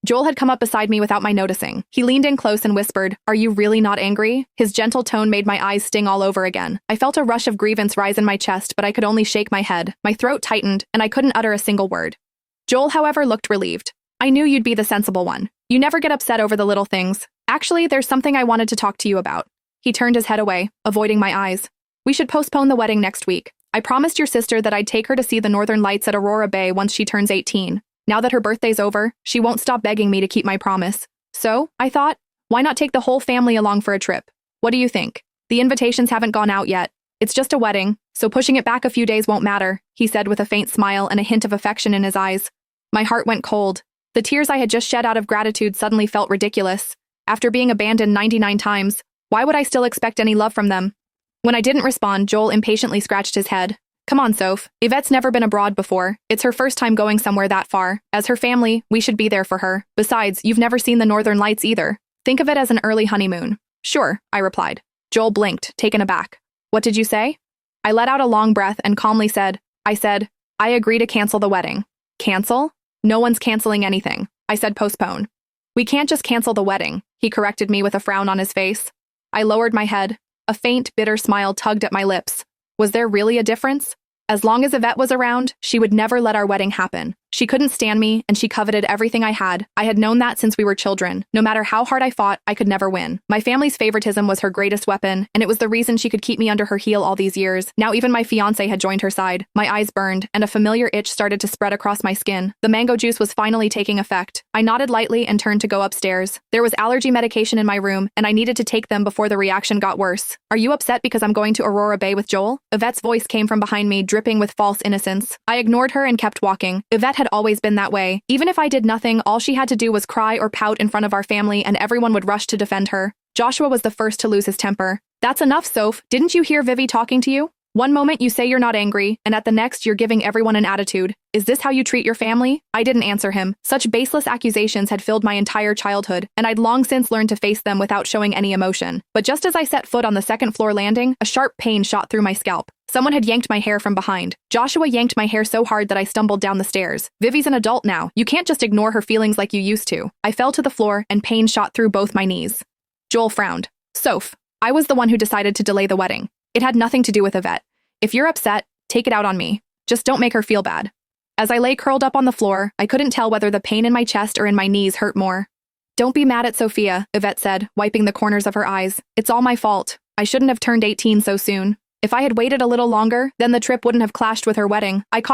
Joel had come up beside me without my noticing. He leaned in close and whispered, "Are you really not angry?" His gentle tone made my eyes sting all over again. I felt a rush of grievance rise in my chest, but I could only shake my head. My throat tightened, and I couldn't utter a single word. Joel, however, looked relieved. "I knew you'd be the sensible one. You never get upset over the little things. Actually, there's something I wanted to talk to you about." He turned his head away, avoiding my eyes. "We should postpone the wedding next week. I promised your sister that I'd take her to see the northern lights at Aurora Bay once she turns 18. Now that her birthday's over, she won't stop begging me to keep my promise. So, I thought, why not take the whole family along for a trip? What do you think? The invitations haven't gone out yet. It's just a wedding, so pushing it back a few days won't matter," he said with a faint smile and a hint of affection in his eyes. My heart went cold. The tears I had just shed out of gratitude suddenly felt ridiculous. After being abandoned 99 times, why would I still expect any love from them? When I didn't respond, Joel impatiently scratched his head. "Come on, Soph. Yvette's never been abroad before. It's her first time going somewhere that far. As her family, we should be there for her. Besides, you've never seen the northern lights either. Think of it as an early honeymoon." "Sure," I replied. Joel blinked, taken aback. "What did you say?" I let out a long breath and calmly said, I agree to cancel the wedding." "Cancel? No one's canceling anything." I said postpone. "We can't just cancel the wedding," he corrected me with a frown on his face. I lowered my head. A faint, bitter smile tugged at my lips. Was there really a difference? As long as Yvette was around, she would never let our wedding happen. She couldn't stand me, and she coveted everything I had. I had known that since we were children. No matter how hard I fought, I could never win. My family's favoritism was her greatest weapon, and it was the reason she could keep me under her heel all these years. Now even my fiancé had joined her side. My eyes burned, and a familiar itch started to spread across my skin. The mango juice was finally taking effect. I nodded lightly and turned to go upstairs. There was allergy medication in my room, and I needed to take them before the reaction got worse. "Are you upset because I'm going to Aurora Bay with Joel?" Yvette's voice came from behind me, dripping with false innocence. I ignored her and kept walking. Yvette had always been that way. Even if I did nothing, all she had to do was cry or pout in front of our family and everyone would rush to defend her. Joshua was the first to lose his temper. "That's enough, Soph. Didn't you hear Vivi talking to you? One moment you say you're not angry, and at the next you're giving everyone an attitude. Is this how you treat your family?" I didn't answer him. Such baseless accusations had filled my entire childhood, and I'd long since learned to face them without showing any emotion. But just as I set foot on the second floor landing, a sharp pain shot through my scalp. Someone had yanked my hair from behind. Joshua yanked my hair so hard that I stumbled down the stairs. "Vivi's an adult now. You can't just ignore her feelings like you used to." I fell to the floor, and pain shot through both my knees. Joel frowned. "Soph, I was the one who decided to delay the wedding. It had nothing to do with Yvette. If you're upset, take it out on me. Just don't make her feel bad." As I lay curled up on the floor, I couldn't tell whether the pain in my chest or in my knees hurt more. "Don't be mad at Sophia," Yvette said, wiping the corners of her eyes. "It's all my fault. I shouldn't have turned 18 so soon. If I had waited a little longer, then the trip wouldn't have clashed with her wedding." I